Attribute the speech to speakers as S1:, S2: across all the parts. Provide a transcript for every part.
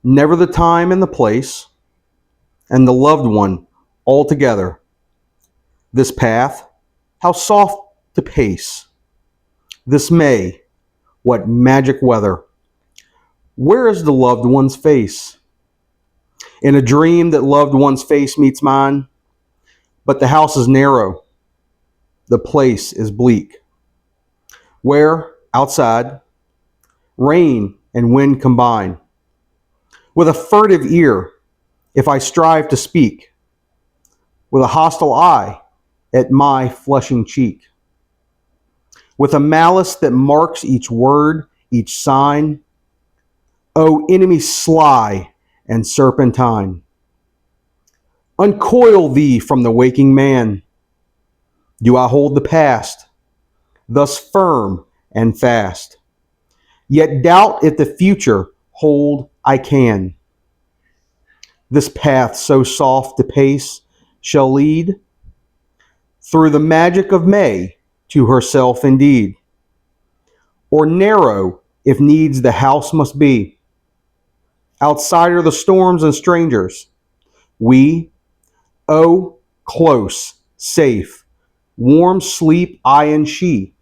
S1: never the time and the place, and the loved one all together. This path, how soft to pace. This May, what magic weather. Where is the loved one's face? In a dream that loved one's face meets mine, but the house is narrow, the place is bleak. Where, outside, rain and wind combine. With a furtive ear, if I strive to speak, with a hostile eye at my flushing cheek, with a malice that marks each word, each sign, O enemy sly and serpentine, uncoil thee from the waking man. Do I hold the past, thus firm and fast, yet doubt if the future hold I can. This path so soft to pace shall lead through the magic of May to herself indeed, or narrow if needs the house must be. Outside are the storms and strangers. We, oh, close, safe, warm sleep I and she.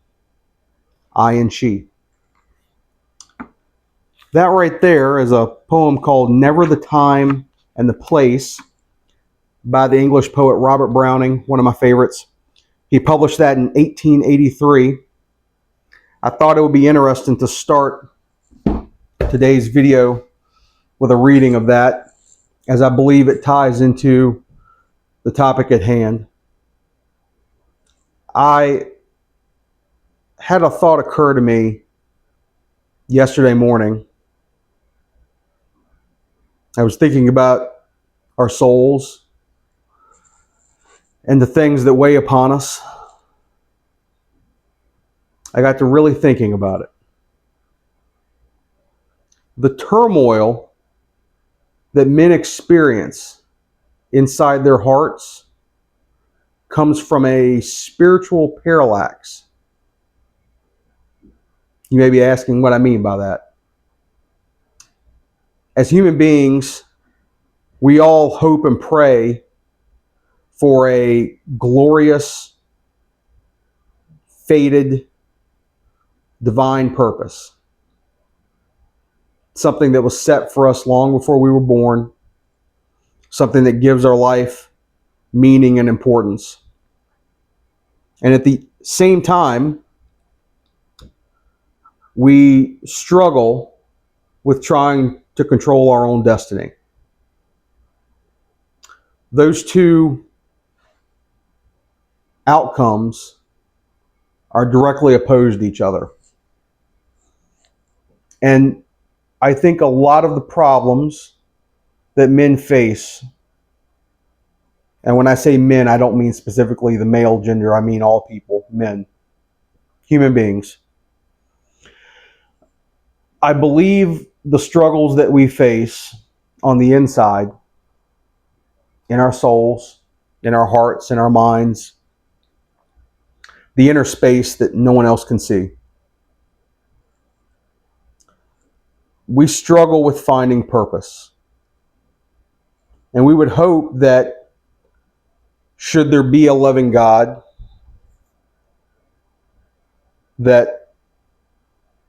S1: I and she. That right there is a poem called Never the Time and the Place by the English poet Robert Browning, one of my favorites. He published that in 1883. I thought it would be interesting to start today's video with a reading of that, as I believe it ties into the topic at hand. I had a thought occur to me yesterday morning. I was thinking about our souls and the things that weigh upon us. I got to really thinking about it. The turmoil that men experience inside their hearts comes from a spiritual parallax. You may be asking what I mean by that. As human beings, we all hope and pray for a glorious, fated, divine purpose. Something that was set for us long before we were born. Something that gives our life meaning and importance. And at the same time, we struggle with trying to control our own destiny. Those two outcomes are directly opposed to each other. And I think a lot of the problems that men face, and when I say men, I don't mean specifically the male gender, I mean all people, men, human beings. I believe the struggles that we face on the inside, in our souls, in our hearts, in our minds, the inner space that no one else can see. We struggle with finding purpose. And we would hope that should there be a loving God, that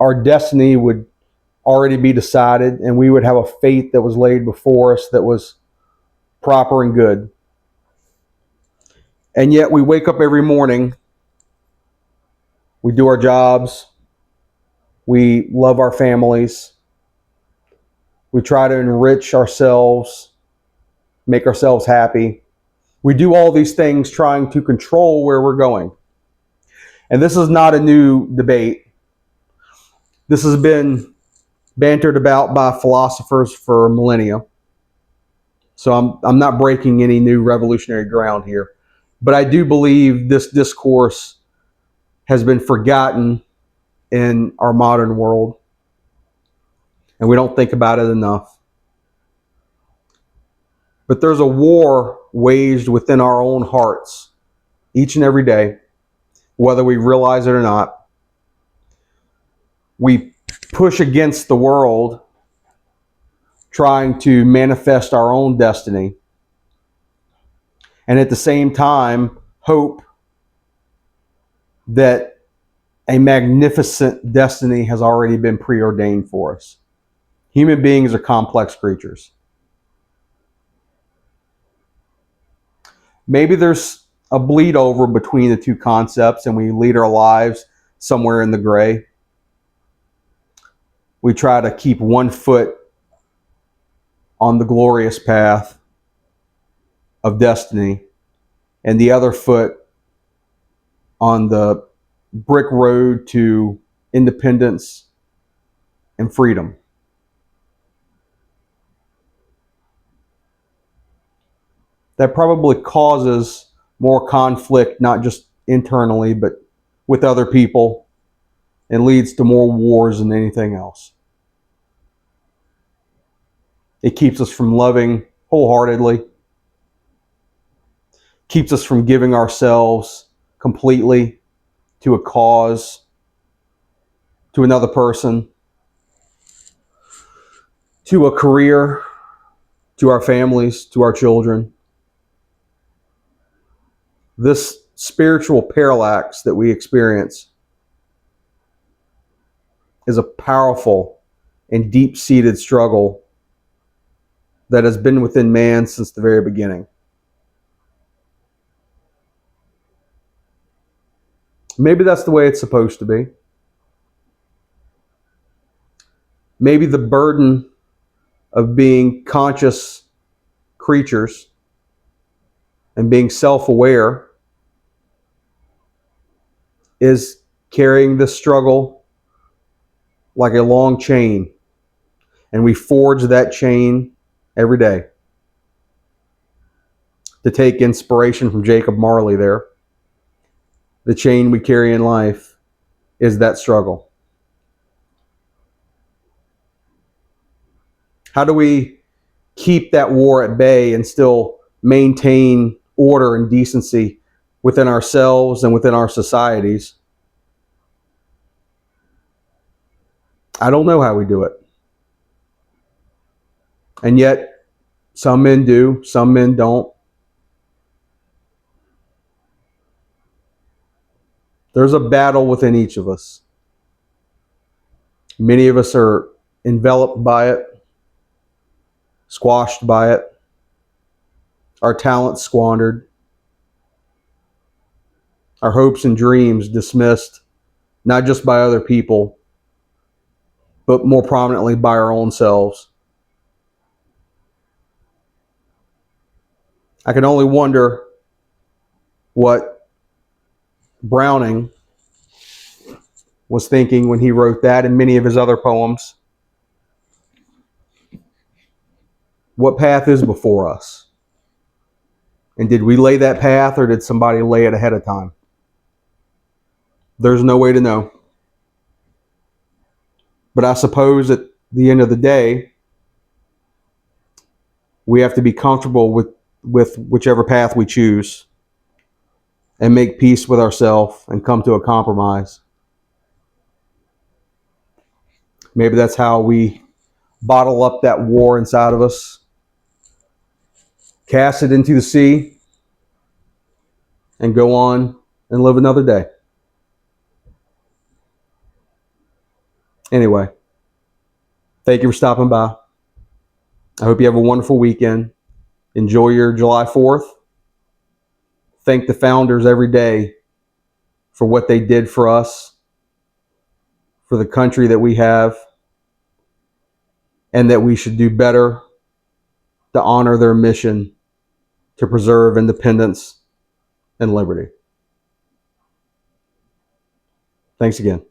S1: our destiny would already be decided and we would have a fate that was laid before us that was proper and good. And yet we wake up every morning, we do our jobs, we love our families, we try to enrich ourselves, make ourselves happy. We do all these things trying to control where we're going. And this is not a new debate. This has been bantered about by philosophers for millennia. So I'm not breaking any new revolutionary ground here. But I do believe this discourse has been forgotten in our modern world. And we don't think about it enough. But there's a war waged within our own hearts each and every day, whether we realize it or not. We push against the world, trying to manifest our own destiny, and at the same time hope that a magnificent destiny has already been preordained for us. Human beings are complex creatures. Maybe there's a bleed over between the two concepts and we lead our lives somewhere in the gray. We try to keep one foot on the glorious path of destiny and the other foot on the brick road to independence and freedom. That probably causes more conflict, not just internally, but with other people, and leads to more wars than anything else. It keeps us from loving wholeheartedly, keeps us from giving ourselves completely to a cause, to another person, to a career, to our families, to our children. This spiritual parallax that we experience is a powerful and deep-seated struggle that has been within man since the very beginning. Maybe that's the way it's supposed to be. Maybe the burden of being conscious creatures and being self-aware is carrying this struggle like a long chain, and we forge that chain every day. To take inspiration from Jacob Marley there, the chain we carry in life is that struggle. How do we keep that war at bay and still maintain order and decency within ourselves and within our societies? I don't know how we do it. And yet, some men do, some men don't. There's a battle within each of us. Many of us are enveloped by it, squashed by it, our talents squandered, our hopes and dreams dismissed, not just by other people, but more prominently by our own selves. I can only wonder what Browning was thinking when he wrote that and many of his other poems. What path is before us? And did we lay that path, or did somebody lay it ahead of time? There's no way to know. But I suppose at the end of the day, we have to be comfortable with whichever path we choose and make peace with ourselves and come to a compromise. Maybe that's how we bottle up that war inside of us, cast it into the sea, and go on and live another day. Anyway, thank you for stopping by. I hope you have a wonderful weekend. Enjoy your July 4th. Thank the founders every day for what they did for us, for the country that we have, and that we should do better to honor their mission to preserve independence and liberty. Thanks again.